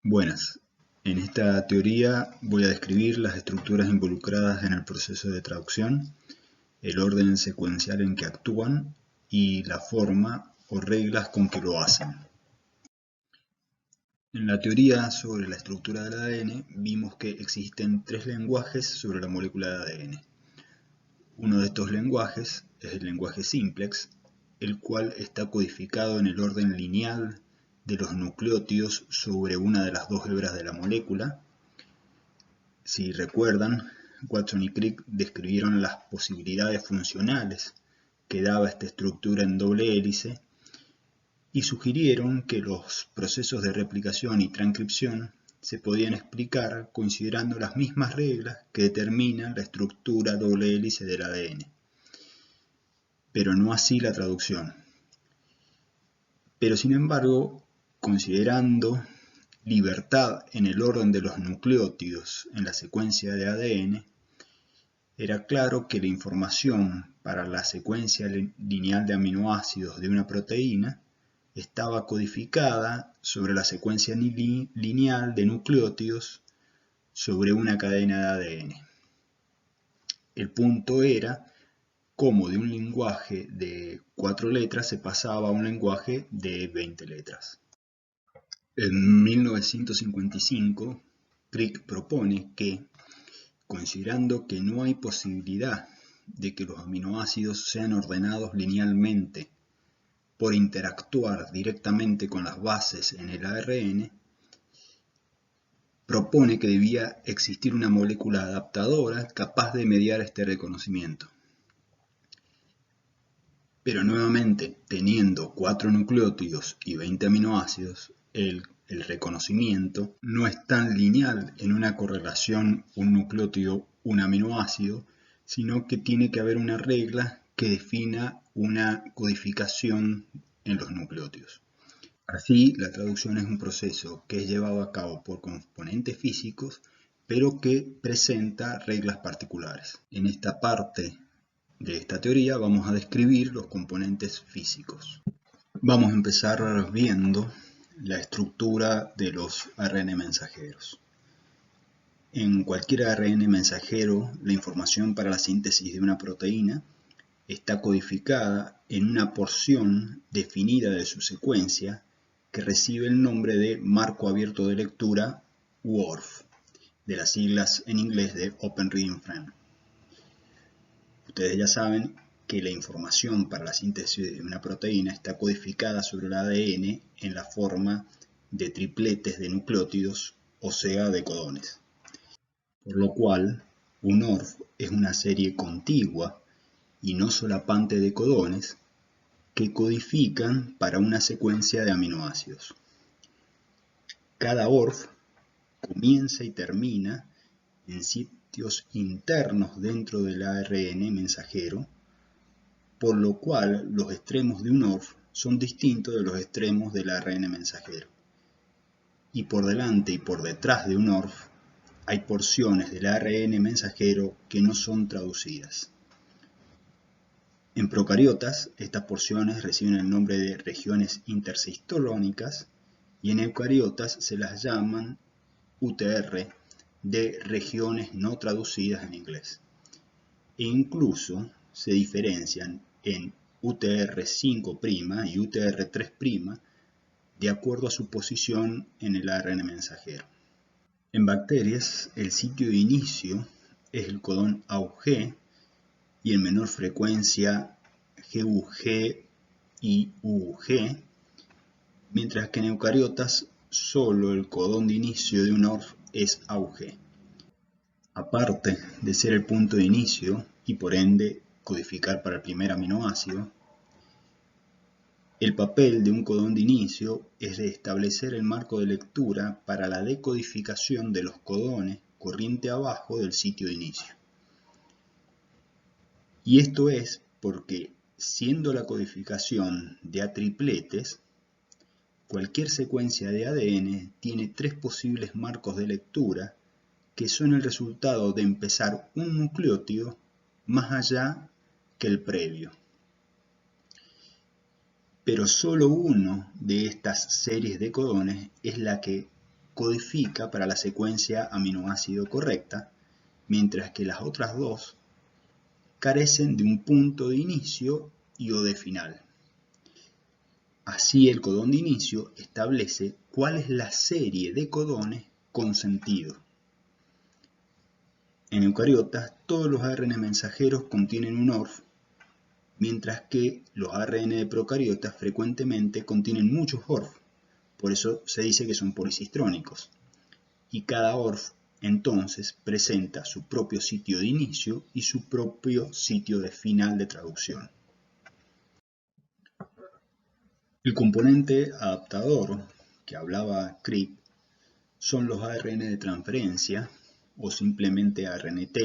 Buenas. En esta teoría voy a describir las estructuras involucradas en el proceso de traducción, el orden secuencial en que actúan y la forma o reglas con que lo hacen. En la teoría sobre la estructura del ADN vimos que existen tres lenguajes sobre la molécula de ADN. Uno de estos lenguajes es el lenguaje simplex, el cual está codificado en el orden lineal de los nucleótidos sobre una de las dos hebras de la molécula. Si recuerdan, Watson y Crick describieron las posibilidades funcionales que daba esta estructura en doble hélice y sugirieron que los procesos de replicación y transcripción se podían explicar considerando las mismas reglas que determinan la estructura doble hélice del ADN, pero no así la traducción. Pero sin embargo, considerando libertad en el orden de los nucleótidos en la secuencia de ADN, era claro que la información para la secuencia lineal de aminoácidos de una proteína estaba codificada sobre la secuencia lineal de nucleótidos sobre una cadena de ADN. El punto era cómo de un lenguaje de 4 letras se pasaba a un lenguaje de 20 letras. En 1955, Crick propone que, considerando que no hay posibilidad de que los aminoácidos sean ordenados linealmente por interactuar directamente con las bases en el ARN, propone que debía existir una molécula adaptadora capaz de mediar este reconocimiento. Pero nuevamente, teniendo 4 nucleótidos y 20 aminoácidos, el reconocimiento no es tan lineal en una correlación un nucleótido, un aminoácido, sino que tiene que haber una regla que defina una codificación en los nucleótidos. Así, la traducción es un proceso que es llevado a cabo por componentes físicos, pero que presenta reglas particulares. En esta parte de esta teoría vamos a describir los componentes físicos. Vamos a empezar viendo la estructura de los ARN mensajeros. En cualquier ARN mensajero, la información para la síntesis de una proteína está codificada en una porción definida de su secuencia que recibe el nombre de marco abierto de lectura WORF, de las siglas en inglés de Open Reading Frame. Ustedes ya saben que la información para la síntesis de una proteína está codificada sobre el ADN en la forma de tripletes de nucleótidos, o sea, de codones. Por lo cual, un ORF es una serie contigua y no solapante de codones que codifican para una secuencia de aminoácidos. Cada ORF comienza y termina en sitios internos dentro del ARN mensajero, por lo cual los extremos de un ORF son distintos de los extremos del ARN mensajero. Y por delante y por detrás de un ORF hay porciones del ARN mensajero que no son traducidas. En procariotas, estas porciones reciben el nombre de regiones intercistolónicas y en eucariotas se las llaman UTR, de regiones no traducidas en inglés. E incluso se diferencian en UTR5' y UTR3' de acuerdo a su posición en el ARN mensajero. En bacterias, el sitio de inicio es el codón AUG y en menor frecuencia GUG y UG, mientras que en eucariotas solo el codón de inicio de un ORF es AUG. Aparte de ser el punto de inicio y por ende codificar para el primer aminoácido, el papel de un codón de inicio es de establecer el marco de lectura para la decodificación de los codones corriente abajo del sitio de inicio. Y esto es porque, siendo la codificación de a tripletes, cualquier secuencia de ADN tiene 3 posibles marcos de lectura que son el resultado de empezar un nucleótido más allá que el previo. Pero solo uno de estas series de codones es la que codifica para la secuencia aminoácido correcta, mientras que las otras dos carecen de un punto de inicio y o de final. Así, el codón de inicio establece cuál es la serie de codones con sentido. En eucariotas, todos los ARN mensajeros contienen un ORF, mientras que los ARN de procariotas frecuentemente contienen muchos ORF, por eso se dice que son policistrónicos. Y cada ORF entonces presenta su propio sitio de inicio y su propio sitio de final de traducción. El componente adaptador que hablaba Crick son los ARN de transferencia o simplemente ARNT.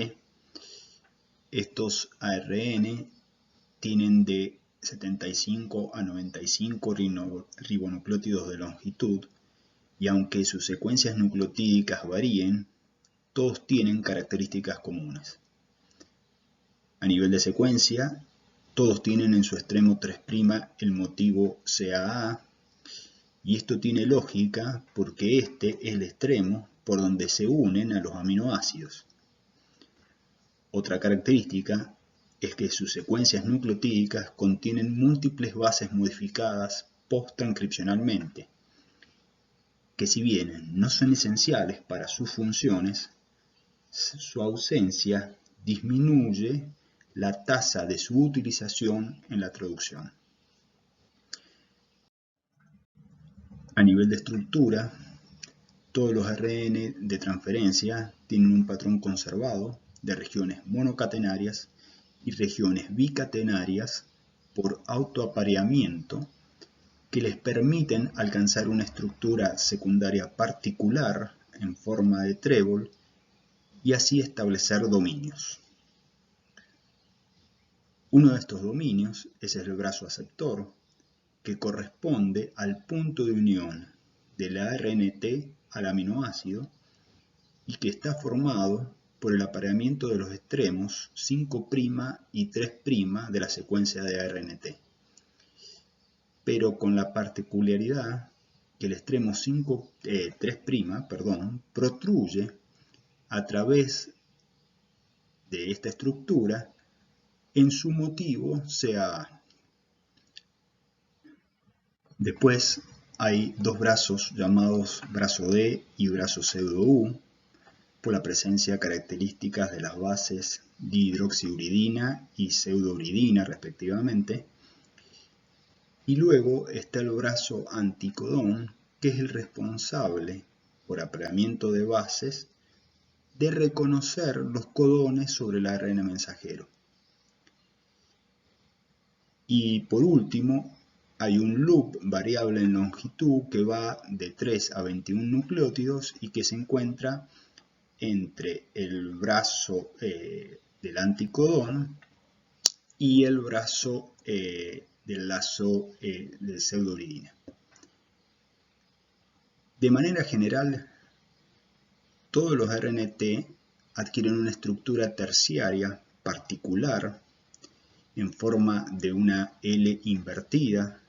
Estos ARN tienen de 75 a 95 ribonucleótidos de longitud y aunque sus secuencias nucleotídicas varíen, todos tienen características comunes. A nivel de secuencia, todos tienen en su extremo 3' el motivo CAA, y esto tiene lógica porque este es el extremo por donde se unen a los aminoácidos. Otra característica es que sus secuencias nucleotídicas contienen múltiples bases modificadas post-transcripcionalmente, que si bien no son esenciales para sus funciones, su ausencia disminuye la tasa de su utilización en la traducción. A nivel de estructura, todos los ARN de transferencia tienen un patrón conservado de regiones monocatenarias y regiones bicatenarias por autoapareamiento que les permiten alcanzar una estructura secundaria particular en forma de trébol y así establecer dominios. Uno de estos dominios es el brazo aceptor, que corresponde al punto de unión de la ARNT al aminoácido y que está formado por el apareamiento de los extremos 5' y 3' de la secuencia de ARNT, pero con la particularidad que el extremo 3' protruye a través de esta estructura en su motivo CAA. Después hay dos brazos llamados brazo D y brazo pseudo-U por la presencia de características de las bases dihidroxiuridina y pseudouridina respectivamente. Y luego está el brazo anticodón, que es el responsable por apareamiento de bases de reconocer los codones sobre el ARN mensajero. Y por último, hay un loop variable en longitud que va de 3 a 21 nucleótidos y que se encuentra entre el brazo del anticodón y el brazo del lazo de pseudouridina. De manera general, todos los RNT adquieren una estructura terciaria particular en forma de una L invertida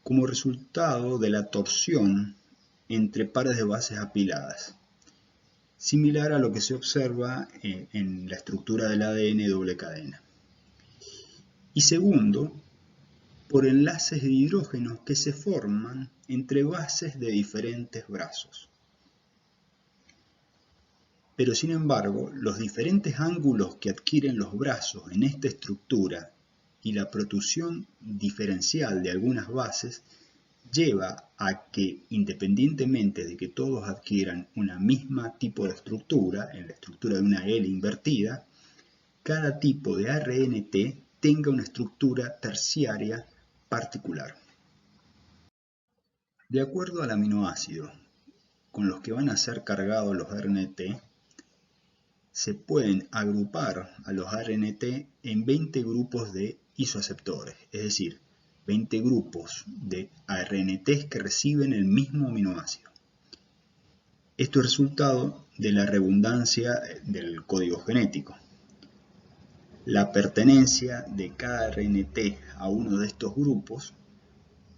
como resultado de la torsión entre pares de bases apiladas, similar a lo que se observa en la estructura del ADN doble cadena. Y segundo, por enlaces de hidrógenos que se forman entre bases de diferentes brazos. Pero sin embargo, los diferentes ángulos que adquieren los brazos en esta estructura y la protrusión diferencial de algunas bases lleva a que, independientemente de que todos adquieran una misma tipo de estructura, en la estructura de una L invertida, cada tipo de ARNT tenga una estructura terciaria particular. De acuerdo al aminoácido con los que van a ser cargados los ARNT, se pueden agrupar a los ARNT en 20 grupos de isoaceptores, es decir, 20 grupos de ARNTs que reciben el mismo aminoácido. Esto es resultado de la redundancia del código genético. La pertenencia de cada RNT a uno de estos grupos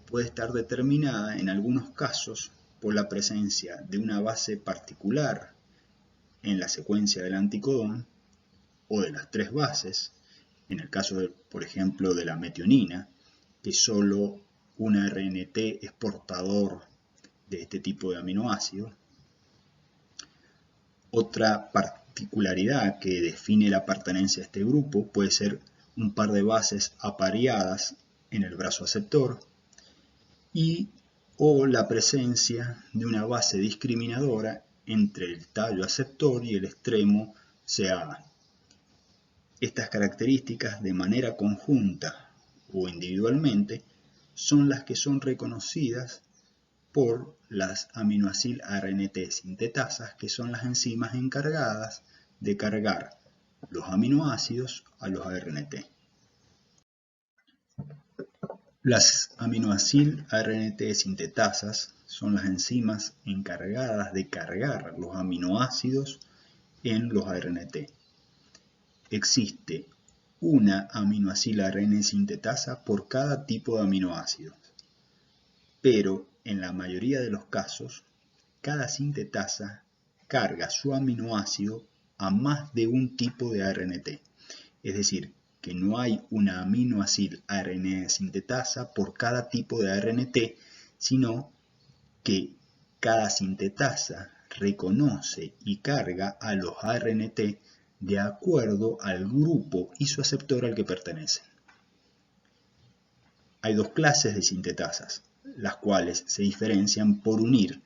puede estar determinada en algunos casos por la presencia de una base particular en la secuencia del anticodón o de las tres bases, en el caso, por ejemplo, de la metionina, que solo una RNT es portador de este tipo de aminoácido. Otra particularidad que define la pertenencia a este grupo puede ser un par de bases apareadas en el brazo aceptor o la presencia de una base discriminadora entre el tallo aceptor y el extremo CAA. Estas características, de manera conjunta o individualmente, son las que son reconocidas por las aminoacil ARNT sintetasas, que son las enzimas encargadas de cargar los aminoácidos a los ARNT. Las aminoacil ARNT sintetasas son las enzimas encargadas de cargar los aminoácidos en los ARNT. Existe una aminoacil ARN sintetasa por cada tipo de aminoácidos, pero en la mayoría de los casos, cada sintetasa carga su aminoácido a más de un tipo de ARNT, es decir, que no hay una aminoacil ARN sintetasa por cada tipo de ARNT, sino que cada sintetasa reconoce y carga a los ARNT de acuerdo al grupo isoaceptor al que pertenecen. Hay dos clases de sintetasas, las cuales se diferencian por unir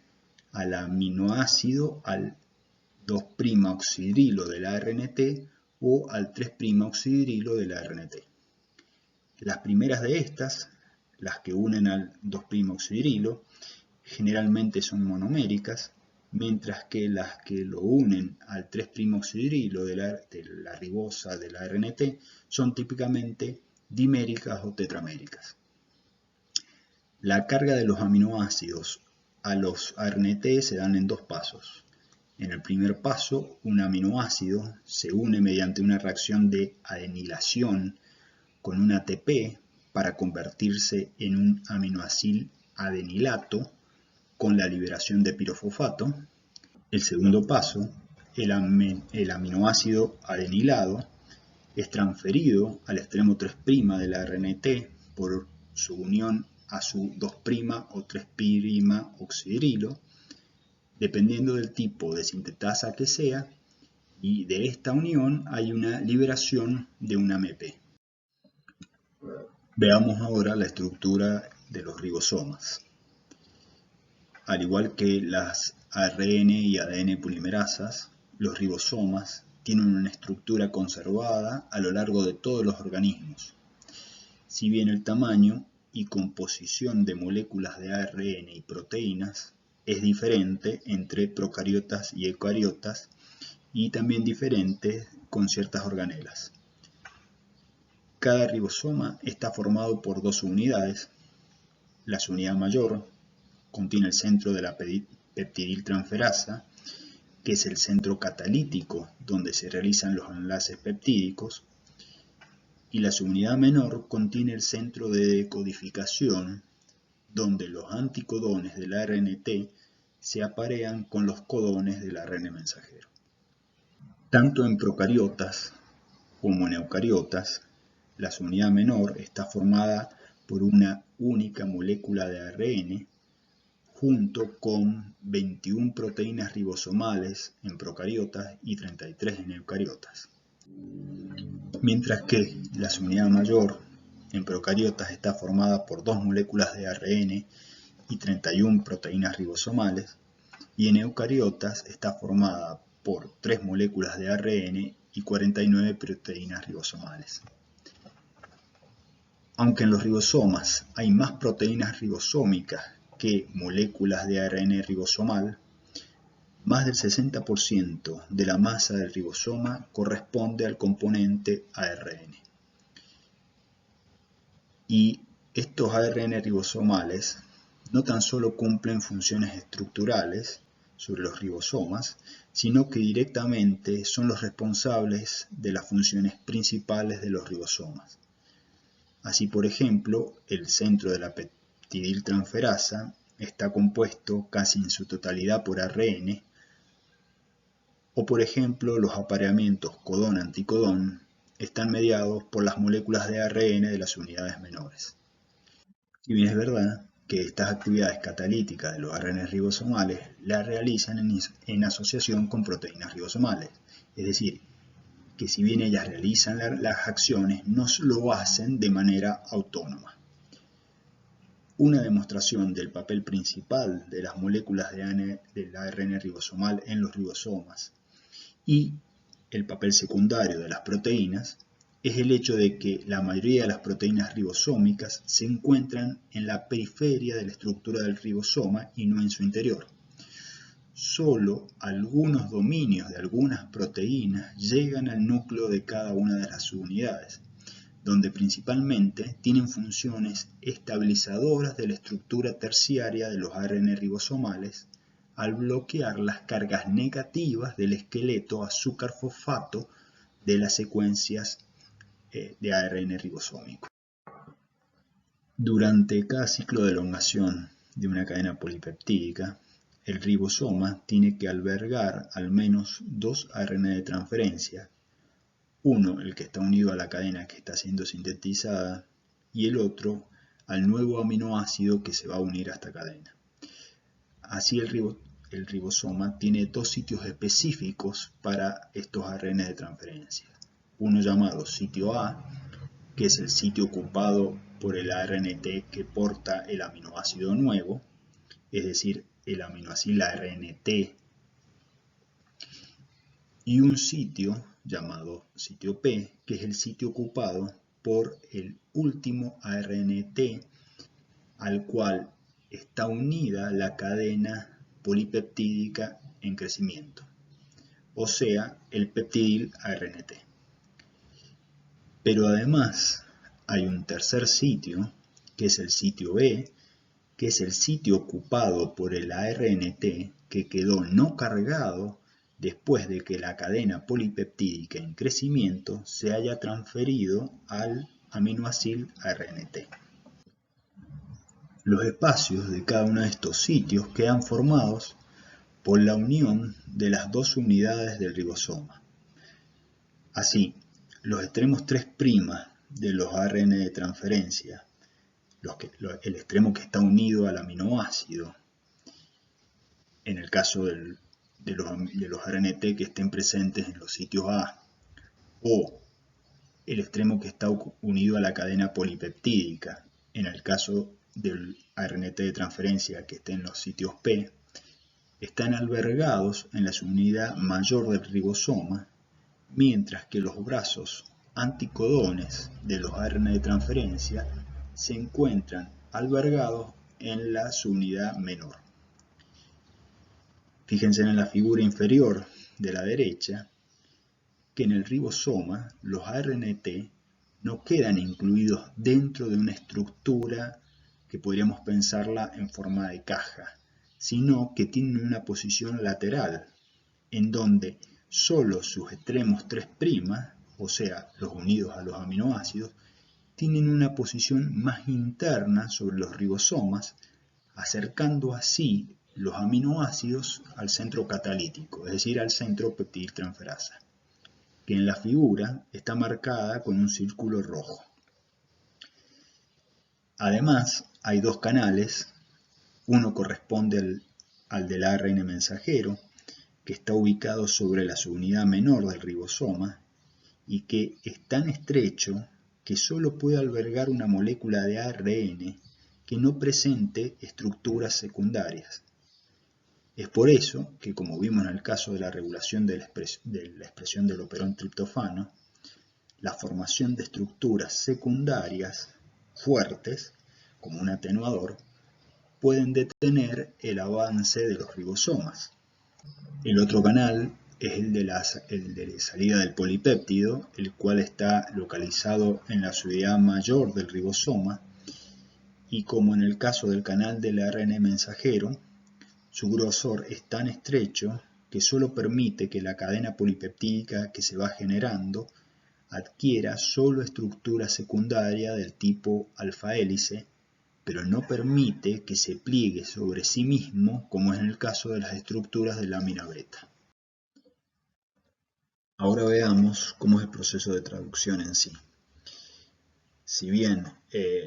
al aminoácido al 2'-oxidrilo del ARNT o al 3'-oxidrilo del ARNT. Las primeras de estas, las que unen al 2'-oxidrilo, generalmente son monoméricas, mientras que las que lo unen al 3'-oxidrilo de la ribosa del ARNT son típicamente diméricas o tetraméricas. La carga de los aminoácidos a los ARNT se dan en dos pasos. En el primer paso, un aminoácido se une mediante una reacción de adenilación con un ATP para convertirse en un aminoacil adenilato con la liberación de pirofosfato. El segundo paso, el aminoácido adenilado es transferido al extremo 3' del ARNT por su unión a su 2' o 3' oxidrilo, dependiendo del tipo de sintetasa que sea, y de esta unión hay una liberación de un AMP. Veamos ahora la estructura de los ribosomas. Al igual que las ARN y ADN polimerasas, los ribosomas tienen una estructura conservada a lo largo de todos los organismos. Si bien el tamaño y composición de moléculas de ARN y proteínas es diferente entre procariotas y eucariotas y también diferente con ciertas organelas. Cada ribosoma está formado por dos unidades. La subunidad mayor contiene el centro de la peptidiltransferasa, que es el centro catalítico donde se realizan los enlaces peptídicos, y la subunidad menor contiene el centro de decodificación, donde los anticodones del ARNT se aparean con los codones del ARN mensajero. Tanto en procariotas como en eucariotas, la subunidad menor está formada por una única molécula de ARN junto con 21 proteínas ribosomales en procariotas y 33 en eucariotas. Mientras que la subunidad mayor en procariotas está formada por 2 moléculas de ARN y 31 proteínas ribosomales, y en eucariotas está formada por 3 moléculas de ARN y 49 proteínas ribosomales. Aunque en los ribosomas hay más proteínas ribosómicas que moléculas de ARN ribosomal, más del 60% de la masa del ribosoma corresponde al componente ARN. Y estos ARN ribosomales no tan solo cumplen funciones estructurales sobre los ribosomas, sino que directamente son los responsables de las funciones principales de los ribosomas. Así, por ejemplo, el centro de la peptidiltransferasa está compuesto casi en su totalidad por ARN, o por ejemplo los apareamientos codón-anticodón están mediados por las moléculas de ARN de las unidades menores. Si bien es verdad que estas actividades catalíticas de los ARN ribosomales las realizan en asociación con proteínas ribosomales, es decir, que si bien ellas realizan las acciones, no lo hacen de manera autónoma. Una demostración del papel principal de las moléculas del ARN ribosomal en los ribosomas y el papel secundario de las proteínas es el hecho de que la mayoría de las proteínas ribosómicas se encuentran en la periferia de la estructura del ribosoma y no en su interior. Solo algunos dominios de algunas proteínas llegan al núcleo de cada una de las subunidades, donde principalmente tienen funciones estabilizadoras de la estructura terciaria de los ARN ribosomales al bloquear las cargas negativas del esqueleto azúcar-fosfato de las secuencias de ARN ribosómico. Durante cada ciclo de elongación de una cadena polipeptídica, el ribosoma tiene que albergar al menos dos ARN de transferencia, uno el que está unido a la cadena que está siendo sintetizada y el otro al nuevo aminoácido que se va a unir a esta cadena. Así el ribosoma tiene dos sitios específicos para estos ARN de transferencia, uno llamado sitio A, que es el sitio ocupado por el ARNT que porta el aminoácido nuevo, es decir, el aminoácido ARNT, y un sitio llamado sitio P, que es el sitio ocupado por el último ARNT al cual está unida la cadena polipeptídica en crecimiento, o sea, el peptidil ARNT. Pero además hay un tercer sitio, que es el sitio E, que es el sitio ocupado por el ARNT que quedó no cargado después de que la cadena polipeptídica en crecimiento se haya transferido al aminoácido ARNT. Los espacios de cada uno de estos sitios quedan formados por la unión de las dos unidades del ribosoma. Así, los extremos 3' de los ARN de transferencia, el extremo que está unido al aminoácido, en el caso de los ARNT que estén presentes en los sitios A, o el extremo que está unido a la cadena polipeptídica, en el caso del ARNT de transferencia que esté en los sitios P, están albergados en la subunidad mayor del ribosoma, mientras que los brazos anticodones de los ARN de transferencia se encuentran albergados en la subunidad menor. Fíjense en la figura inferior de la derecha que en el ribosoma los ARNT no quedan incluidos dentro de una estructura que podríamos pensarla en forma de caja, sino que tienen una posición lateral, en donde solo sus extremos 3', o sea, los unidos a los aminoácidos, tienen una posición más interna sobre los ribosomas, acercando así los aminoácidos al centro catalítico, es decir, al centro peptidiltransferasa, que en la figura está marcada con un círculo rojo. Además, hay dos canales, uno corresponde al del ARN mensajero, que está ubicado sobre la subunidad menor del ribosoma y que es tan estrecho que solo puede albergar una molécula de ARN que no presente estructuras secundarias. Es por eso que, como vimos en el caso de la regulación de la expresión del operón triptofano, la formación de estructuras secundarias fuertes, como un atenuador, pueden detener el avance de los ribosomas. El otro canal es el de salida del polipéptido, el cual está localizado en la subunidad mayor del ribosoma y, como en el caso del canal del ARN mensajero, su grosor es tan estrecho que solo permite que la cadena polipeptídica que se va generando adquiera solo estructura secundaria del tipo alfa hélice pero no permite que se pliegue sobre sí mismo, como es en el caso de las estructuras de lámina beta. Ahora veamos cómo es el proceso de traducción en sí. Si bien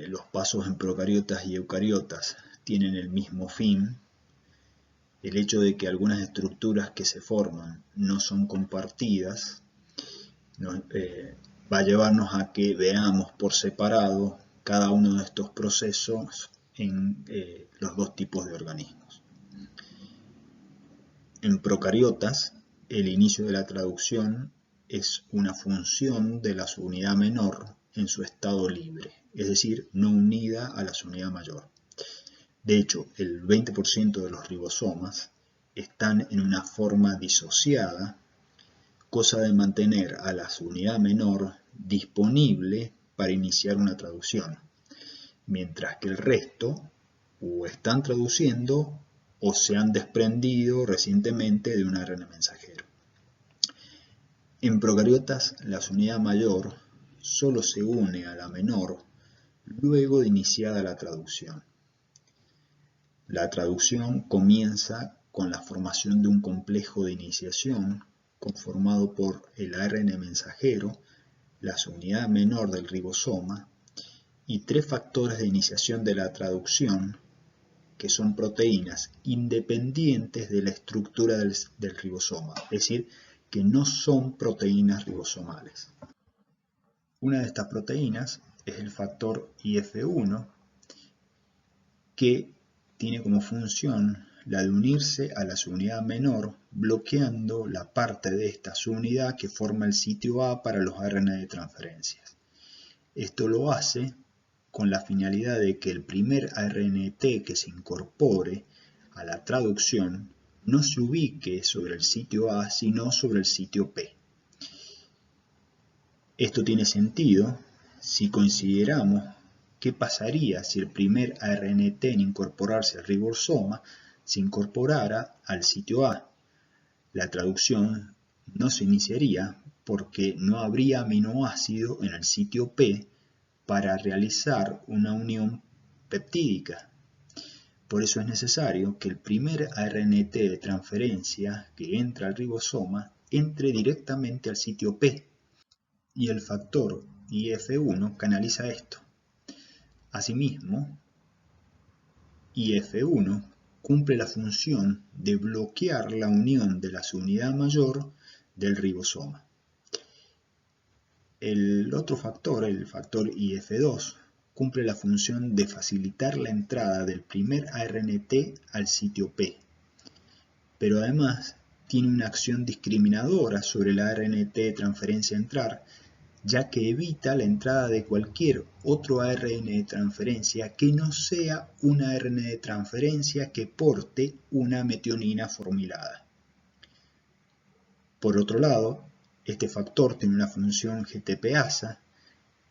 los pasos en procariotas y eucariotas tienen el mismo fin, el hecho de que algunas estructuras que se forman no son compartidas va a llevarnos a que veamos por separado cada uno de estos procesos en los dos tipos de organismos. En procariotas, el inicio de la traducción es una función de la subunidad menor en su estado libre, es decir, no unida a la subunidad mayor. De hecho, el 20% de los ribosomas están en una forma disociada, cosa de mantener a la subunidad menor disponible para iniciar una traducción, mientras que el resto o están traduciendo o se han desprendido recientemente de un ARN mensajero. En procariotas, la subunidad mayor solo se une a la menor luego de iniciada la traducción. La traducción comienza con la formación de un complejo de iniciación conformado por el ARN mensajero, la subunidad menor del ribosoma y tres factores de iniciación de la traducción que son proteínas independientes de la estructura del ribosoma, es decir, que no son proteínas ribosomales. Una de estas proteínas es el factor IF1, que tiene como función la de unirse a la subunidad menor, bloqueando la parte de esta subunidad que forma el sitio A para los ARN de transferencias. Esto lo hace con la finalidad de que el primer ARNT que se incorpore a la traducción no se ubique sobre el sitio A, sino sobre el sitio P. Esto tiene sentido si consideramos qué pasaría si el primer ARNT en incorporarse al ribosoma se incorporara al sitio A. La traducción no se iniciaría porque no habría aminoácido en el sitio P para realizar una unión peptídica. Por eso es necesario que el primer ARNT de transferencia que entra al ribosoma entre directamente al sitio P, y el factor IF1 canaliza esto. Asimismo, IF1 cumple la función de bloquear la unión de la subunidad mayor del ribosoma. El otro factor, el factor IF2, cumple la función de facilitar la entrada del primer ARNT al sitio P, pero además tiene una acción discriminadora sobre el ARNT de transferencia a entrar, ya que evita la entrada de cualquier otro ARN de transferencia que no sea un ARN de transferencia que porte una metionina formilada. Por otro lado, este factor tiene una función GTPasa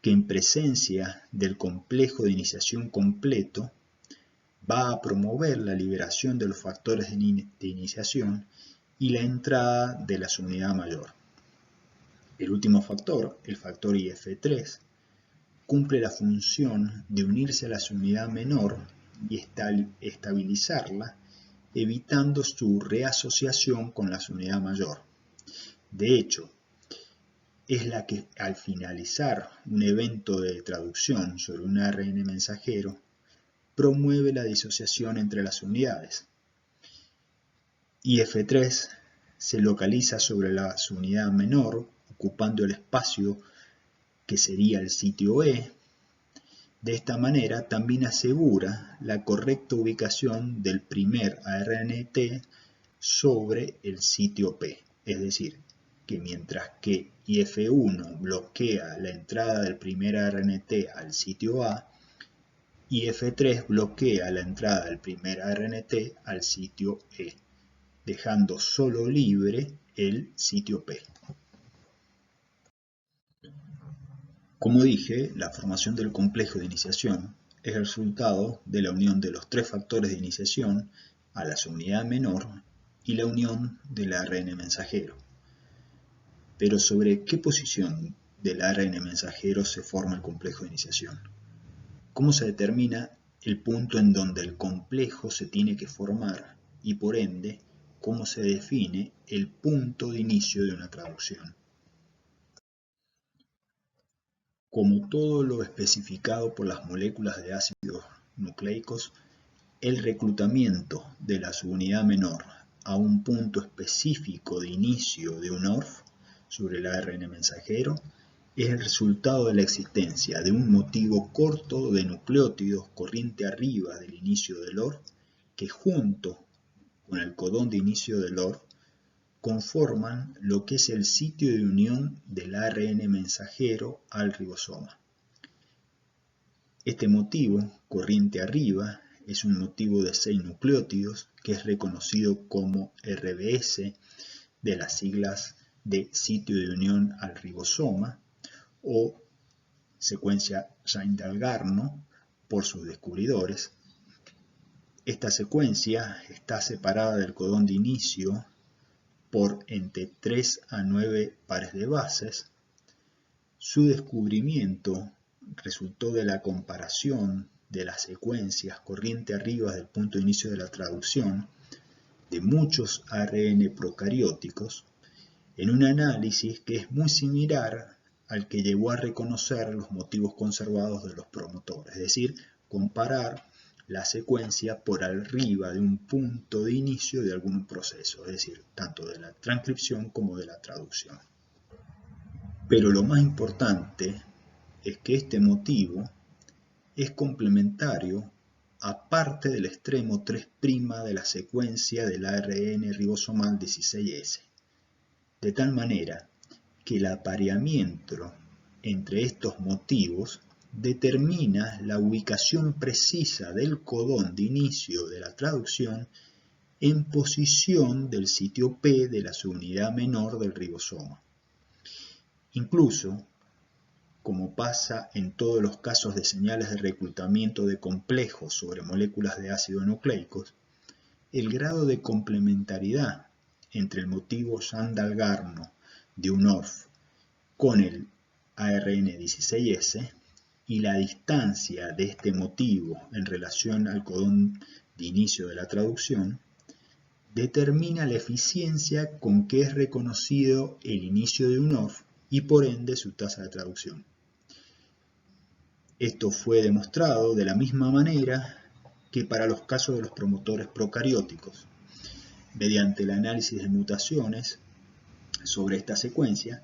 que en presencia del complejo de iniciación completo va a promover la liberación de los factores de iniciación y la entrada de la subunidad mayor. El último factor, el factor IF3, cumple la función de unirse a la subunidad menor y estabilizarla, evitando su reasociación con la subunidad mayor. De hecho, es la que al finalizar un evento de traducción sobre un ARN mensajero, promueve la disociación entre las unidades. IF3 se localiza sobre la subunidad menor, ocupando el espacio que sería el sitio E. De esta manera también asegura la correcta ubicación del primer ARNT sobre el sitio P, es decir, que mientras que IF1 bloquea la entrada del primer ARNT al sitio A, IF3 bloquea la entrada del primer ARNT al sitio E, dejando solo libre el sitio P. Como dije, la formación del complejo de iniciación es el resultado de la unión de los tres factores de iniciación a la subunidad menor y la unión del ARN mensajero. Pero ¿sobre qué posición del ARN mensajero se forma el complejo de iniciación? ¿Cómo se determina el punto en donde el complejo se tiene que formar y por ende cómo se define el punto de inicio de una traducción. Como todo lo especificado por las moléculas de ácidos nucleicos, el reclutamiento de la subunidad menor a un punto específico de inicio de un ORF sobre el ARN mensajero es el resultado de la existencia de un motivo corto de nucleótidos corriente arriba del inicio del ORF que junto con el codón de inicio del ORF conforman lo que es el sitio de unión del ARN mensajero al ribosoma. Este motivo, corriente arriba, es un motivo de 6 nucleótidos que es reconocido como RBS de las siglas de sitio de unión al ribosoma o secuencia Shine-Dalgarno por sus descubridores. Esta secuencia está separada del codón de inicio por entre 3 a 9 pares de bases. Su descubrimiento resultó de la comparación de las secuencias corriente arriba del punto de inicio de la traducción de muchos ARN procarióticos en un análisis que es muy similar al que llevó a reconocer los motivos conservados de los promotores, es decir, comparar la secuencia por arriba de un punto de inicio de algún proceso, es decir, tanto de la transcripción como de la traducción. Pero lo más importante es que este motivo es complementario a parte del extremo 3' de la secuencia del ARN ribosomal 16S, de tal manera que el apareamiento entre estos motivos determina la ubicación precisa del codón de inicio de la traducción en posición del sitio P de la subunidad menor del ribosoma. Incluso, como pasa en todos los casos de señales de reclutamiento de complejos sobre moléculas de ácidos nucleicos, el grado de complementariedad entre el motivo Shine-Dalgarno de un ORF con el ARN16S y la distancia de este motivo en relación al codón de inicio de la traducción determina la eficiencia con que es reconocido el inicio de un ORF y por ende su tasa de traducción. Esto fue demostrado de la misma manera que para los casos de los promotores procarióticos, mediante el análisis de mutaciones sobre esta secuencia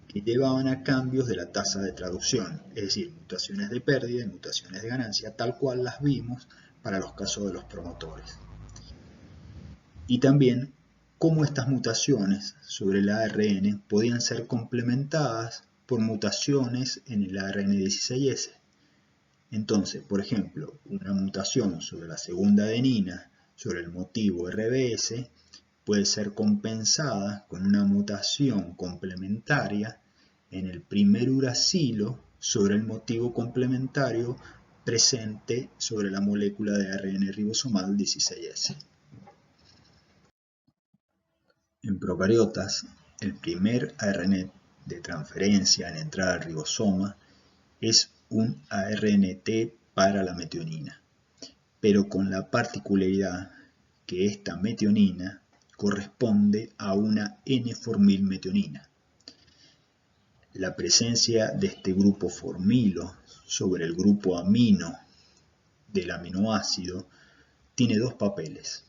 que llevaban a cambios de la tasa de traducción, es decir, mutaciones de pérdida y mutaciones de ganancia, tal cual las vimos para los casos de los promotores. Y también cómo estas mutaciones sobre el ARN podían ser complementadas por mutaciones en el ARN16S. Entonces, por ejemplo, una mutación sobre la segunda adenina sobre el motivo RBS puede ser compensada con una mutación complementaria en el primer uracilo sobre el motivo complementario presente sobre la molécula de ARN ribosomal 16S. En procariotas, el primer ARN de transferencia en entrar al ribosoma es un ARNT para la metionina, pero con la particularidad que esta metionina corresponde a una N-formilmetionina. La presencia de este grupo formilo sobre el grupo amino del aminoácido tiene dos papeles.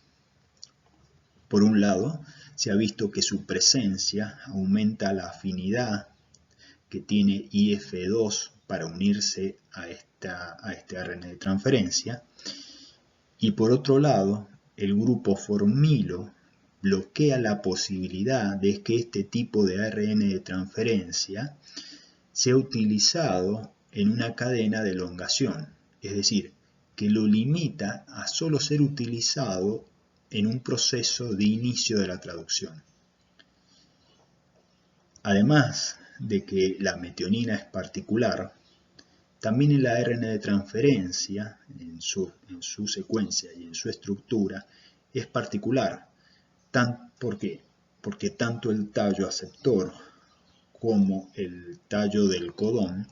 Por un lado, se ha visto que su presencia aumenta la afinidad que tiene IF2 para unirse a este ARN de transferencia, y por otro lado, el grupo formilo bloquea la posibilidad de que este tipo de ARN de transferencia sea utilizado en una cadena de elongación, es decir, que lo limita a solo ser utilizado en un proceso de inicio de la traducción. Además de que la metionina es particular, también el ARN de transferencia, en su secuencia y en su estructura, es particular. ¿Por qué? Porque tanto el tallo aceptor como el tallo del codón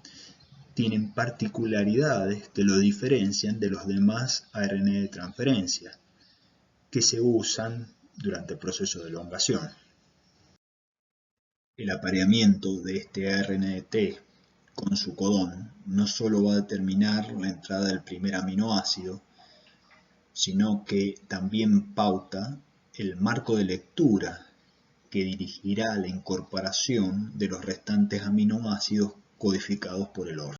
tienen particularidades que lo diferencian de los demás ARN de transferencia que se usan durante el proceso de elongación. El apareamiento de este ARNT con su codón no solo va a determinar la entrada del primer aminoácido, sino que también pauta el marco de lectura que dirigirá la incorporación de los restantes aminoácidos codificados por el orden.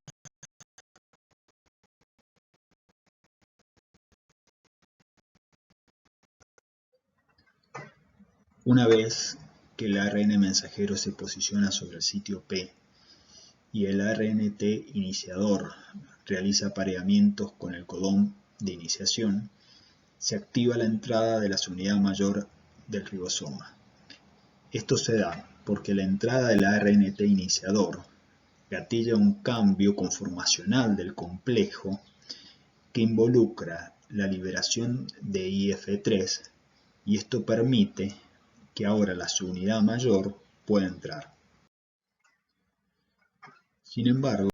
Una vez que el ARN mensajero se posiciona sobre el sitio P y el ARNT iniciador realiza apareamientos con el codón de iniciación, se activa la entrada de la subunidad mayor del ribosoma. Esto se da porque la entrada del ARNT iniciador gatilla un cambio conformacional del complejo que involucra la liberación de IF3 y esto permite que ahora la subunidad mayor pueda entrar. Sin embargo,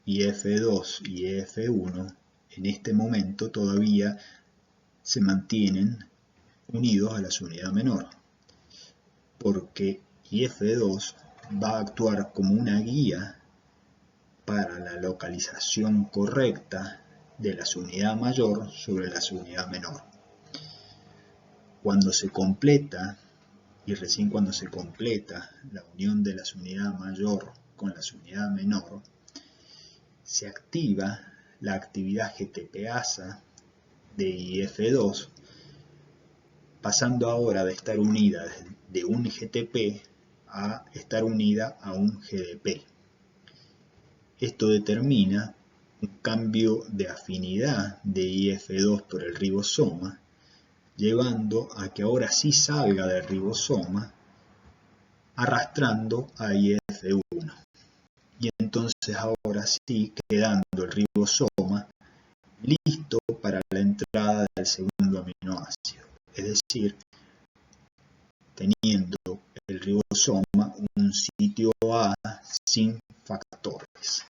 IF2 y IF1 en este momento todavía se mantienen unidos a la subunidad menor, porque IF2 va a actuar como una guía para la localización correcta de la subunidad mayor sobre la subunidad menor. Cuando se completa, y recién cuando se completa la unión de la subunidad mayor con la subunidad menor, se activa la actividad GTPasa de IF2, pasando ahora de estar unida de un GTP a estar unida a un GDP. Esto determina un cambio de afinidad de IF2 por el ribosoma, llevando a que ahora sí salga del ribosoma, arrastrando a IF1. Y entonces ahora sí quedando el ribosoma listo para la entrada del segundo aminoácido. Es decir, teniendo el ribosoma un sitio A sin factores.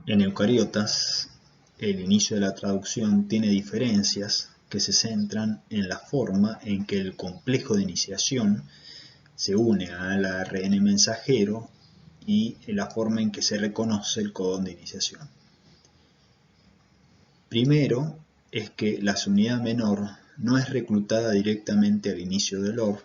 En eucariotas, el inicio de la traducción tiene diferencias que se centran en la forma en que el complejo de iniciación se une al ARN mensajero y en la forma en que se reconoce el codón de iniciación. Primero es que la subunidad menor no es reclutada directamente al inicio del OR,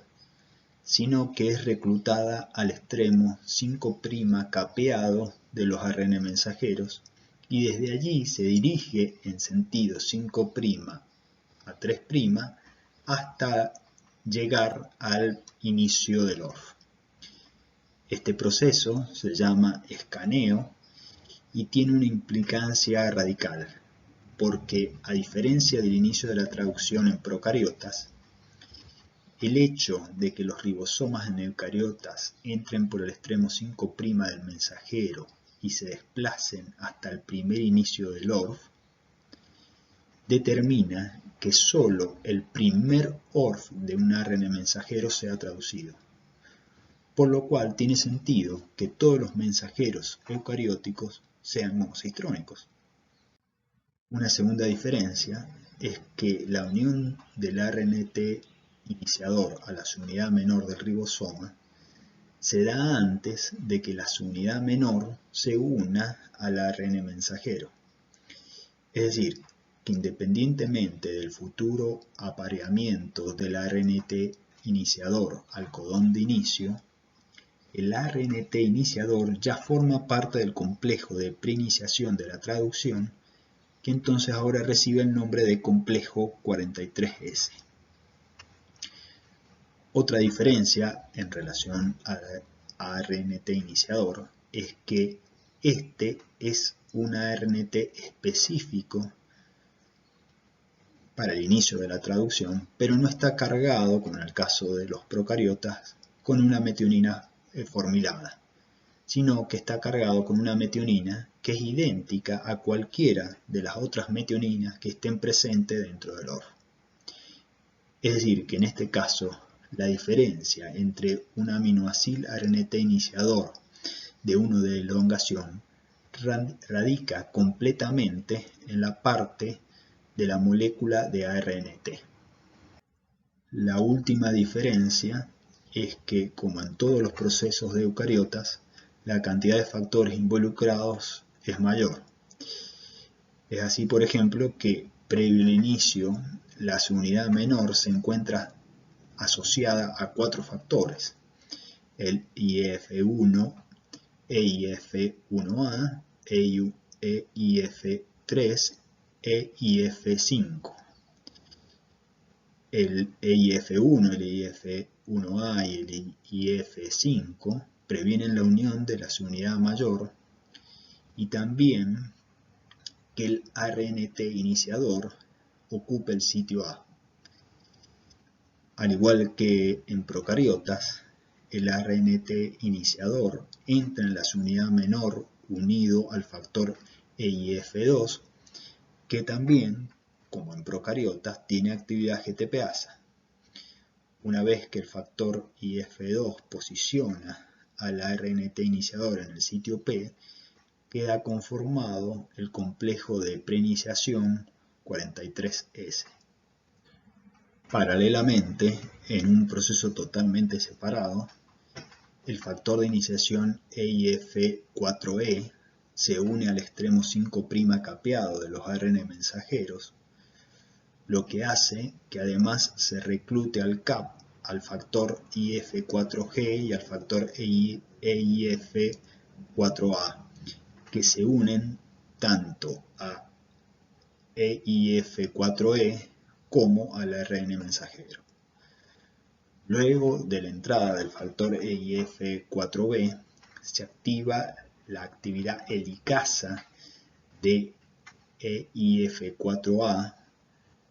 sino que es reclutada al extremo 5' capeado de los ARN mensajeros y desde allí se dirige en sentido 5' a 3' hasta llegar al inicio del ORF. Este proceso se llama escaneo y tiene una implicancia radical, porque a diferencia del inicio de la traducción en procariotas, el hecho de que los ribosomas en eucariotas entren por el extremo 5' del mensajero y se desplacen hasta el primer inicio del ORF, determina que solo el primer ORF de un ARN mensajero sea traducido, por lo cual tiene sentido que todos los mensajeros eucarióticos sean monocitrónicos. Una segunda diferencia es que la unión del ARNT iniciador a la subunidad menor del ribosoma se da antes de que la subunidad menor se una al ARN mensajero. Es decir, que independientemente del futuro apareamiento del ARNT iniciador al codón de inicio, el ARNT iniciador ya forma parte del complejo de preiniciación de la traducción, que entonces ahora recibe el nombre de complejo 43S. Otra diferencia en relación al ARNT iniciador es que este es un ARNT específico para el inicio de la traducción, pero no está cargado, como en el caso de los procariotas, con una metionina formilada, sino que está cargado con una metionina que es idéntica a cualquiera de las otras metioninas que estén presentes dentro del ORF. Es decir, que en este caso, la diferencia entre un aminoacil ARNT iniciador de 1 de elongación radica completamente en la parte de la molécula de ARNT. La última diferencia es que, como en todos los procesos de eucariotas, la cantidad de factores involucrados es mayor. Es así, por ejemplo, que previo al inicio, la subunidad menor se encuentra asociada a 4 factores: el IF1, EIF1A, EIF3 e IF5. El EIF1, el EIF1A y el IF5 previenen la unión de la subunidad mayor y también que el ARNT iniciador ocupe el sitio A. Al igual que en procariotas, el ARNT iniciador entra en la subunidad menor unido al factor EIF2, que también, como en procariotas, tiene actividad GTPasa. Una vez que el factor IF2 posiciona al ARNT iniciador en el sitio P, queda conformado el complejo de preiniciación 43S. Paralelamente, en un proceso totalmente separado, el factor de iniciación EIF4E se une al extremo 5' capeado de los ARN mensajeros, lo que hace que además se reclute al CAP, al factor IF4G y al factor EIF4A, que se unen tanto a EIF4E como al ARN mensajero. Luego de la entrada del factor EIF4B, se activa la actividad helicasa de EIF4A,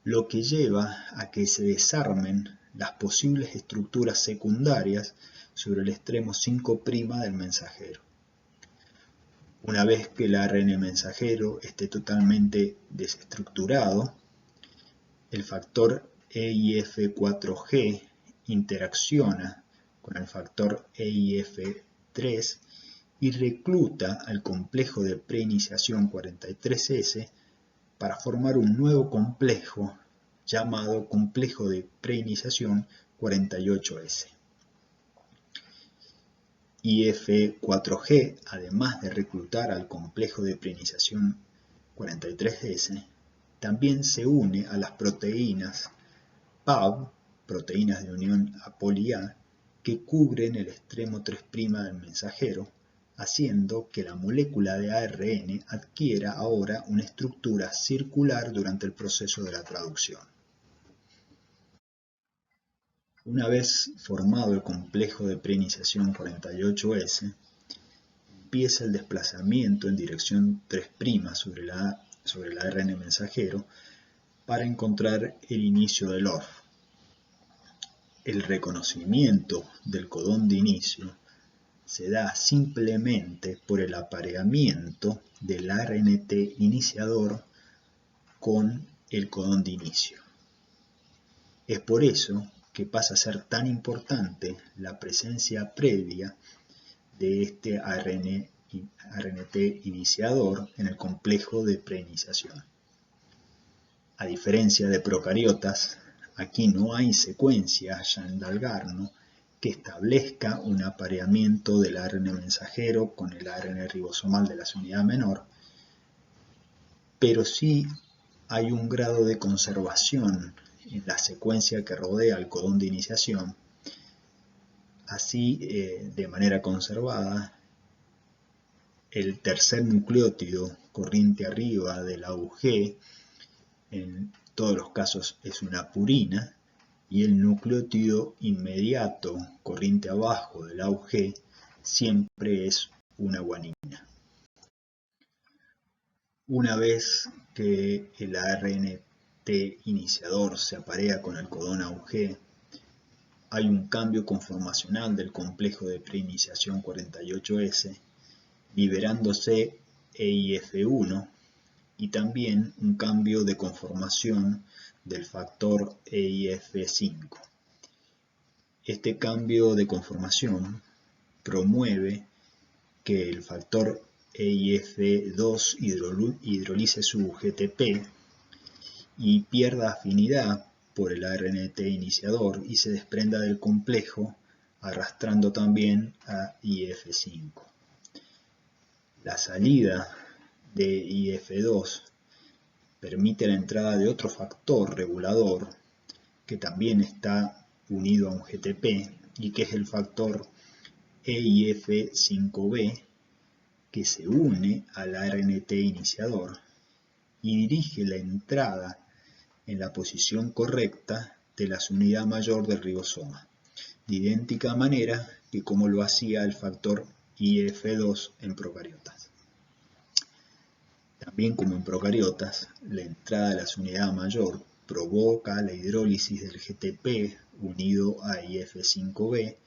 lo que lleva a que se desarmen las posibles estructuras secundarias sobre el extremo 5' del mensajero. Una vez que el ARN mensajero esté totalmente desestructurado, el factor EIF4G interacciona con el factor EIF3 y recluta al complejo de preiniciación 43S para formar un nuevo complejo llamado complejo de preiniciación 48S. IF4G, además de reclutar al complejo de preiniciación 43S, también se une a las proteínas PAB, proteínas de unión a poli A, que cubren el extremo 3' del mensajero, haciendo que la molécula de ARN adquiera ahora una estructura circular durante el proceso de la traducción. Una vez formado el complejo de preiniciación 48S, empieza el desplazamiento en dirección 3' sobre el ARN mensajero para encontrar el inicio del ORF. El reconocimiento del codón de inicio se da simplemente por el apareamiento del ARNT iniciador con el codón de inicio. Es por eso que pasa a ser tan importante la presencia previa de este ARNT iniciador en el complejo de preiniciación. A diferencia de procariotas, aquí no hay secuencia Shandal-Garno que establezca un apareamiento del ARN mensajero con el ARN ribosomal de la unidad menor, pero sí hay un grado de conservación en la secuencia que rodea el codón de iniciación. Así, de manera conservada, el tercer nucleótido corriente arriba de la UG, en todos los casos es una purina, y el nucleótido inmediato corriente abajo de la UG siempre es una guanina. Una vez que el ARNT iniciador se aparea con el codón AUG, hay un cambio conformacional del complejo de preiniciación 48S, liberándose EIF1 y también un cambio de conformación del factor EIF5. Este cambio de conformación promueve que el factor EIF2 hidrolice su GTP y pierda afinidad por el ARNT iniciador y se desprenda del complejo, arrastrando también a IF5. La salida de IF2 permite la entrada de otro factor regulador que también está unido a un GTP y que es el factor EIF5B, que se une al ARNT iniciador y dirige la entrada en la posición correcta de la unidad mayor del ribosoma, de idéntica manera que como lo hacía el factor IF2 en procariotas. También como en procariotas, la entrada de la unidad mayor provoca la hidrólisis del GTP unido a IF5B,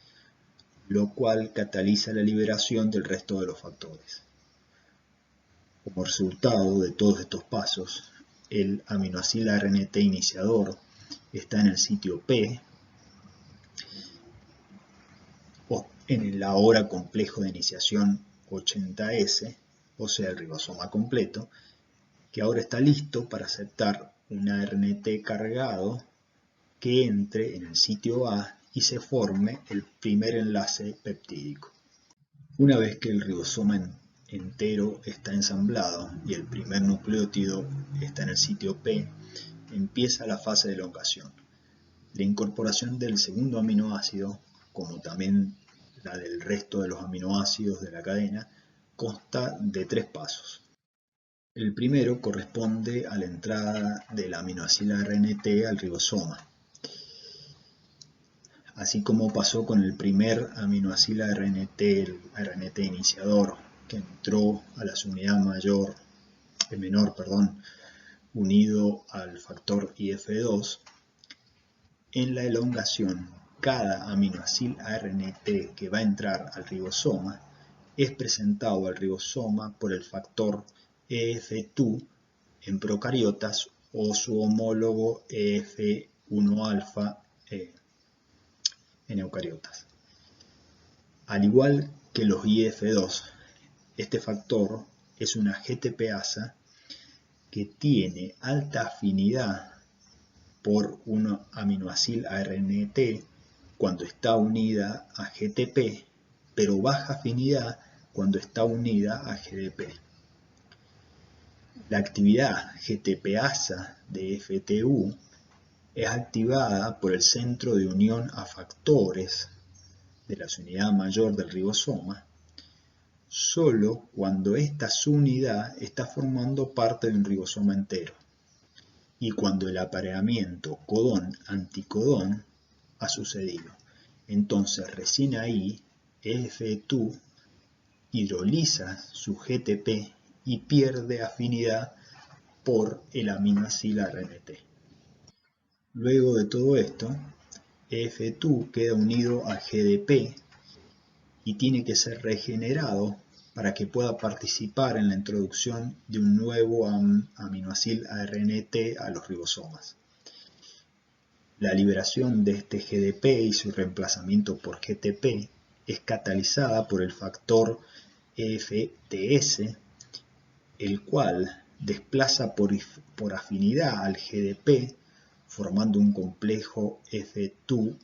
lo cual cataliza la liberación del resto de los factores. Como resultado de todos estos pasos, el aminoácido ARNT iniciador está en el sitio P, o en el ahora complejo de iniciación 80S, o sea el ribosoma completo, que ahora está listo para aceptar un ARNT cargado que entre en el sitio A y se forme el primer enlace peptídico. Una vez que el ribosoma entero está ensamblado y el primer nucleótido está en el sitio P, empieza la fase de elongación. La incorporación del segundo aminoácido, como también la del resto de los aminoácidos de la cadena, consta de 3 pasos. El primero corresponde a la entrada del aminoácido ARNT al ribosoma. Así como pasó con el primer aminoácido ARNT, el ARNT iniciador, que entró a la unidad menor, unido al factor IF2, en la elongación, cada aminoácido ARNT que va a entrar al ribosoma es presentado al ribosoma por el factor EF2 en procariotas o su homólogo EF1-alfa en eucariotas. Al igual que los IF2, este factor es una GTPasa que tiene alta afinidad por un aminoácido ARNT cuando está unida a GTP, pero baja afinidad cuando está unida a GDP. La actividad GTPasa de FTU es activada por el centro de unión a factores de la unidad mayor del ribosoma, solo cuando esta subunidad está formando parte de un ribosoma entero y cuando el apareamiento codón-anticodón ha sucedido. Entonces recién ahí EF2 hidroliza su GTP y pierde afinidad por el aminoácido RNT. Luego de todo esto, EF2 queda unido al GDP y tiene que ser regenerado para que pueda participar en la introducción de un nuevo aminoácido ARNT a los ribosomas. La liberación de este GDP y su reemplazamiento por GTP es catalizada por el factor EFTS, el cual desplaza por afinidad al GDP formando un complejo F2-EFTS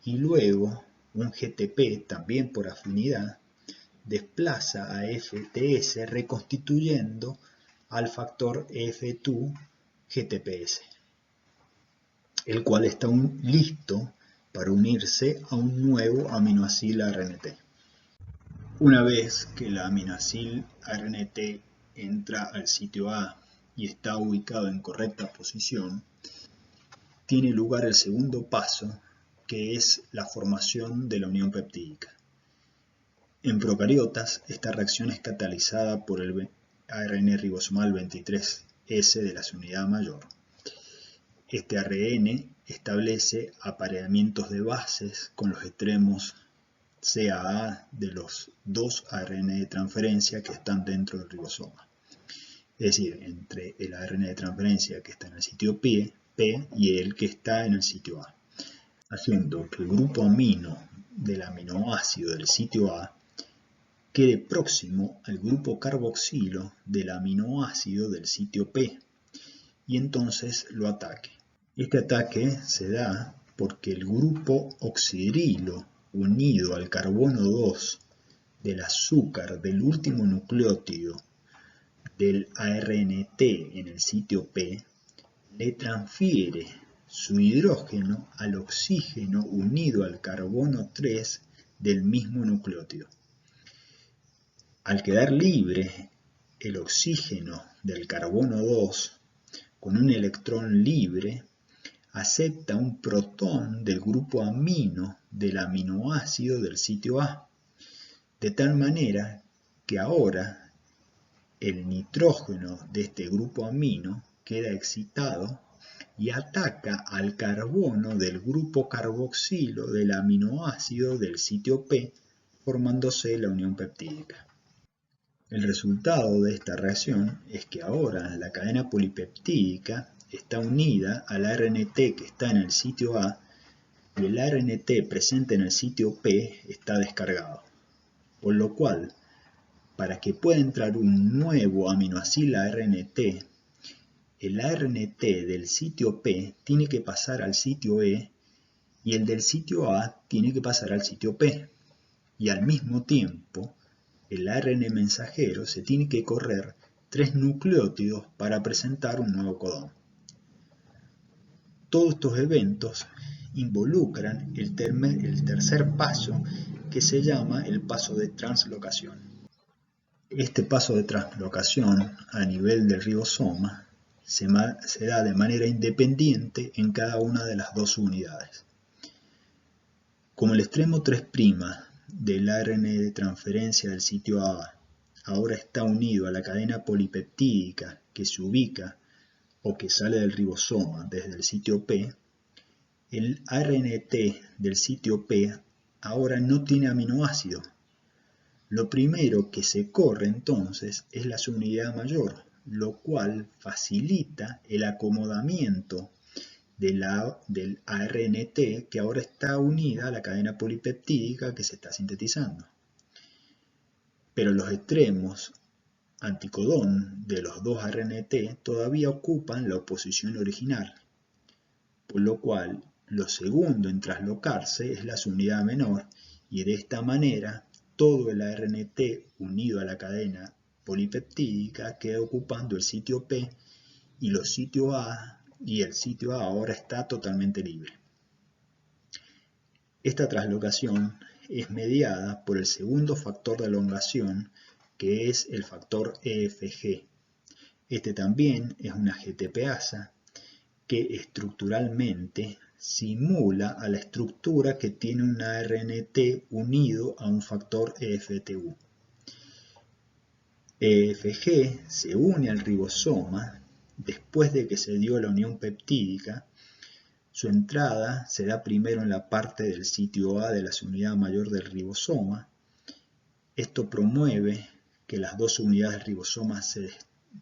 y luego un GTP también por afinidad desplaza a FTS reconstituyendo al factor F2-GTPS, el cual está listo para unirse a un nuevo aminoácido RNT. Una vez que el aminoácido RNT entra al sitio A y está ubicado en correcta posición, tiene lugar el segundo paso, que es la formación de la unión peptídica. En procariotas, esta reacción es catalizada por el ARN ribosomal 23S de la subunidad mayor. Este ARN establece apareamientos de bases con los extremos CAA de los dos ARN de transferencia que están dentro del ribosoma. Es decir, entre el ARN de transferencia que está en el sitio P y el que está en el sitio A, haciendo que el grupo amino del aminoácido del sitio A quede próximo al grupo carboxilo del aminoácido del sitio P y entonces lo ataque. Este ataque se da porque el grupo oxidrilo unido al carbono 2 del azúcar del último nucleótido del ARNT en el sitio P le transfiere su hidrógeno al oxígeno unido al carbono 3 del mismo nucleótido. Al quedar libre el oxígeno del carbono 2 con un electrón libre, acepta un protón del grupo amino del aminoácido del sitio A, de tal manera que ahora el nitrógeno de este grupo amino queda excitado y ataca al carbono del grupo carboxilo del aminoácido del sitio P, formándose la unión peptídica. El resultado de esta reacción es que ahora la cadena polipeptídica está unida al ARNT que está en el sitio A y el ARNT presente en el sitio P está descargado. Por lo cual, para que pueda entrar un nuevo aminoácido ARNT, el ARNT del sitio P tiene que pasar al sitio E y el del sitio A tiene que pasar al sitio P. Y al mismo tiempo, el ARN mensajero se tiene que correr 3 nucleótidos para presentar un nuevo codón. Todos estos eventos involucran el tercer paso, que se llama el paso de translocación. Este paso de translocación a nivel del ribosoma se da de manera independiente en cada una de las dos unidades. Como el extremo 3' del ARN de transferencia del sitio A ahora está unido a la cadena polipeptídica que se ubica o que sale del ribosoma desde el sitio P, el ARNT del sitio P ahora no tiene aminoácido. Lo primero que se corre entonces es la subunidad mayor, lo cual facilita el acomodamiento del ARNT que ahora está unida a la cadena polipeptídica que se está sintetizando. Pero los extremos anticodón de los dos ARNT todavía ocupan la posición original, por lo cual lo segundo en traslocarse es la subunidad menor y de esta manera todo el ARNT unido a la cadena polipeptídica queda ocupando el sitio P y el sitio A ahora está totalmente libre. Esta traslocación es mediada por el segundo factor de elongación, que es el factor EFG. Este también es una GTPasa que estructuralmente simula a la estructura que tiene un ARNT unido a un factor EFTU. EFG se une al ribosoma después de que se dio la unión peptídica. Su entrada se da primero en la parte del sitio A de la unidad mayor del ribosoma. Esto promueve que las dos unidades del ribosoma se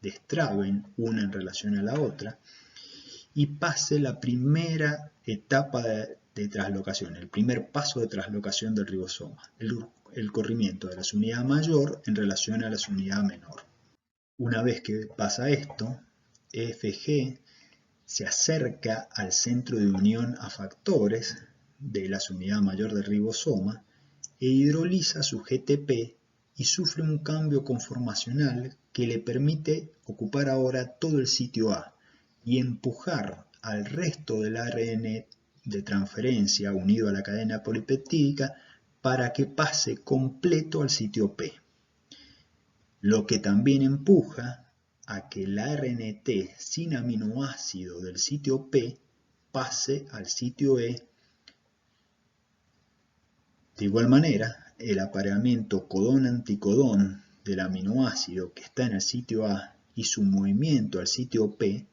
destraben una en relación a la otra y pase la primera etapa de traslocación, el primer paso de traslocación del ribosoma, el corrimiento de la unidad mayor en relación a la unidad menor. Una vez que pasa esto, EFG se acerca al centro de unión a factores de la unidad mayor del ribosoma e hidroliza su GTP y sufre un cambio conformacional que le permite ocupar ahora todo el sitio A y empujar al resto del ARN de transferencia unido a la cadena polipeptídica para que pase completo al sitio P, lo que también empuja a que el ARNT sin aminoácido del sitio P pase al sitio E. De igual manera, el apareamiento codón-anticodón del aminoácido que está en el sitio A y su movimiento al sitio P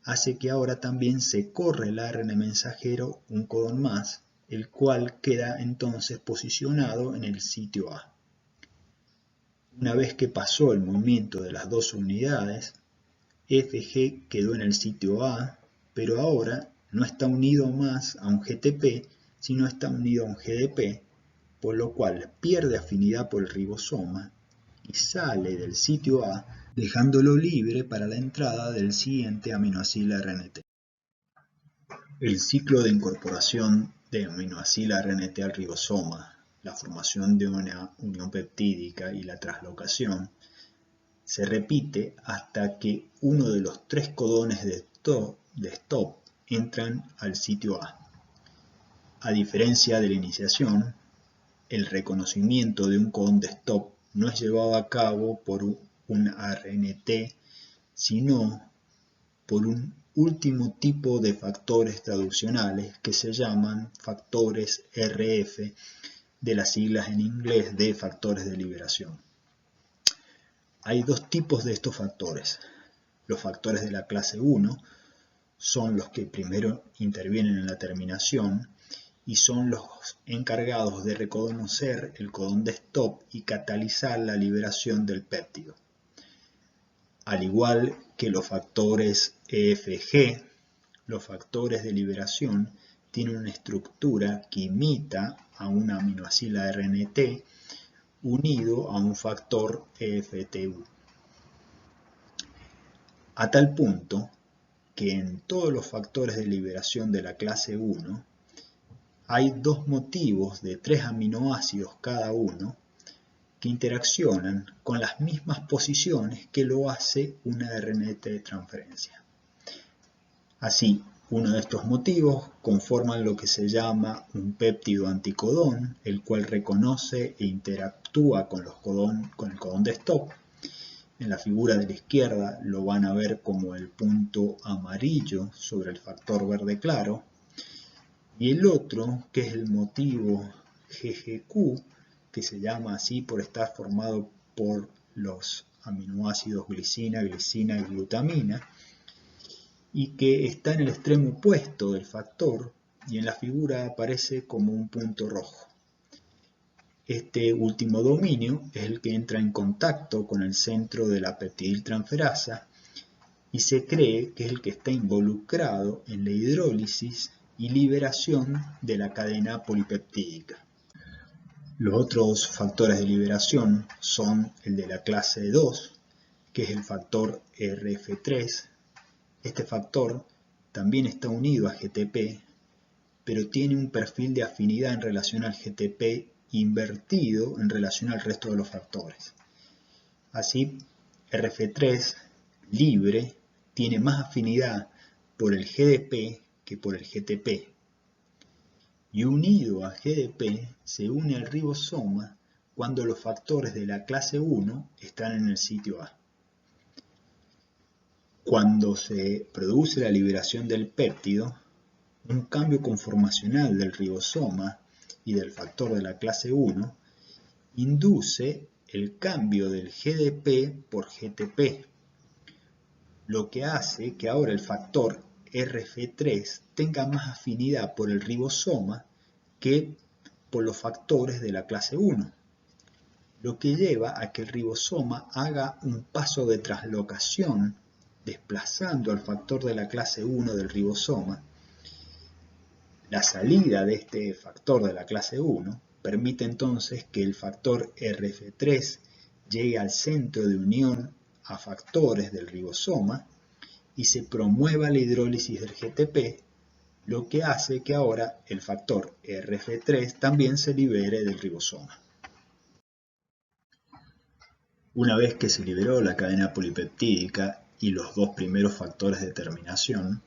hace que ahora también se corre el ARN mensajero un codón más, el cual queda entonces posicionado en el sitio A. Una vez que pasó el movimiento de las dos unidades, FG quedó en el sitio A, pero ahora no está unido más a un GTP, sino está unido a un GDP, por lo cual pierde afinidad por el ribosoma y sale del sitio A, dejándolo libre para la entrada del siguiente aminoácido RNT. El ciclo de incorporación de aminoácido RNT al ribosoma, la formación de una unión peptídica y la traslocación se repite hasta que uno de los tres codones de stop entran al sitio A. A diferencia de la iniciación, el reconocimiento de un codón de stop no es llevado a cabo por un ARNT, sino por un último tipo de factores traduccionales que se llaman factores RF, de las siglas en inglés de factores de liberación. Hay dos tipos de estos factores. Los factores de la clase 1 son los que primero intervienen en la terminación y son los encargados de reconocer el codón de stop y catalizar la liberación del péptido. Al igual que los factores EFG, los factores de liberación tienen una estructura que imita a un aminoácido RNT unido a un factor EFTU. A tal punto que en todos los factores de liberación de la clase 1 hay dos motivos de 3 aminoácidos cada uno que interaccionan con las mismas posiciones que lo hace una RNT de transferencia. Así, uno de estos motivos conforman lo que se llama un péptido anticodón, el cual reconoce e interactúa con el codón de stop. En la figura de la izquierda lo van a ver como el punto amarillo sobre el factor verde claro. Y el otro, que es el motivo GGQ, que se llama así por estar formado por los aminoácidos glicina, glicina y glutamina, y que está en el extremo opuesto del factor y en la figura aparece como un punto rojo. Este último dominio es el que entra en contacto con el centro de la peptidiltransferasa y se cree que es el que está involucrado en la hidrólisis y liberación de la cadena polipeptídica. Los otros factores de liberación son el de la clase 2, que es el factor RF3. Este factor también está unido a GTP, pero tiene un perfil de afinidad en relación al GTP invertido en relación al resto de los factores. Así, RF3 libre tiene más afinidad por el GDP que por el GTP. y unido a GDP se une al ribosoma cuando los factores de la clase 1 están en el sitio A. Cuando se produce la liberación del péptido, un cambio conformacional del ribosoma y del factor de la clase 1 induce el cambio del GDP por GTP, lo que hace que ahora el factor RF3 tenga más afinidad por el ribosoma que por los factores de la clase 1, lo que lleva a que el ribosoma haga un paso de traslocación desplazando al factor de la clase 1 del ribosoma. La salida de este factor de la clase 1 permite entonces que el factor RF3 llegue al centro de unión a factores del ribosoma y se promueva la hidrólisis del GTP, lo que hace que ahora el factor RF3 también se libere del ribosoma. Una vez que se liberó la cadena polipeptídica y los dos primeros factores de terminación,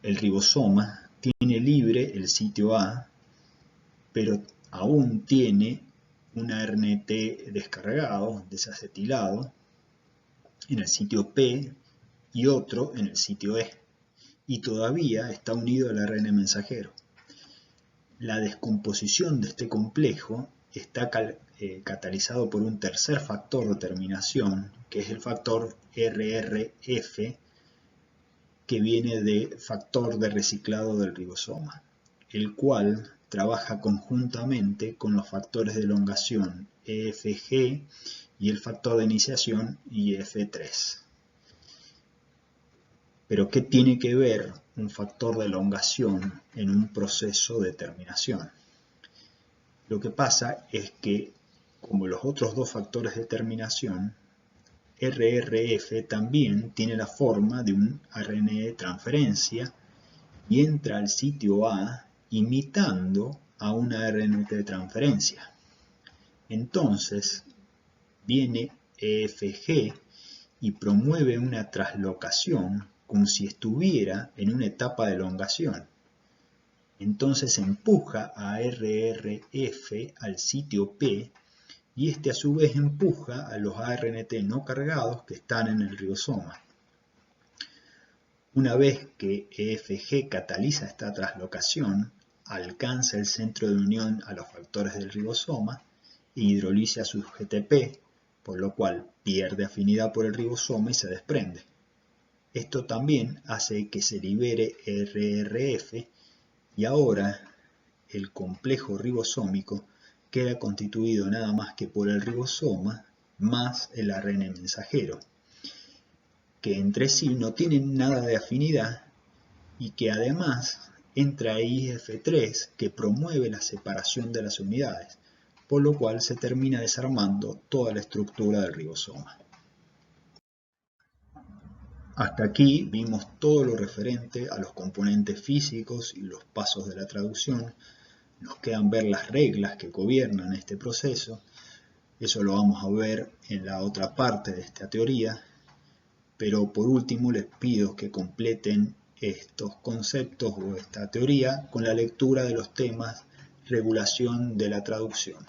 el ribosoma tiene libre el sitio A, pero aún tiene un ARNT descargado, desacetilado, en el sitio P y otro en el sitio E, y todavía está unido al ARN mensajero. La descomposición de este complejo está catalizado por un tercer factor de terminación, que es el factor RRF, que viene de factor de reciclado del ribosoma, el cual trabaja conjuntamente con los factores de elongación EFG y el factor de iniciación IF3. Pero ¿qué tiene que ver un factor de elongación en un proceso de terminación? Lo que pasa es que, como los otros dos factores de terminación, RRF también tiene la forma de un ARN de transferencia y entra al sitio A imitando a un ARN de transferencia. Entonces, viene EFG y promueve una traslocación como si estuviera en una etapa de elongación. Entonces empuja a RRF al sitio P y este a su vez empuja a los ARNT no cargados que están en el ribosoma. Una vez que EFG cataliza esta traslocación, alcanza el centro de unión a los factores del ribosoma e hidroliza su GTP, por lo cual pierde afinidad por el ribosoma y se desprende. Esto también hace que se libere RRF y ahora el complejo ribosómico queda constituido nada más que por el ribosoma más el ARN mensajero, que entre sí no tienen nada de afinidad y que además entra IF3 que promueve la separación de las unidades, por lo cual se termina desarmando toda la estructura del ribosoma. Hasta aquí vimos todo lo referente a los componentes físicos y los pasos de la traducción. Nos quedan ver las reglas que gobiernan este proceso. Eso lo vamos a ver en la otra parte de esta teoría. Pero por último les pido que completen estos conceptos o esta teoría con la lectura de los temas regulación de la traducción.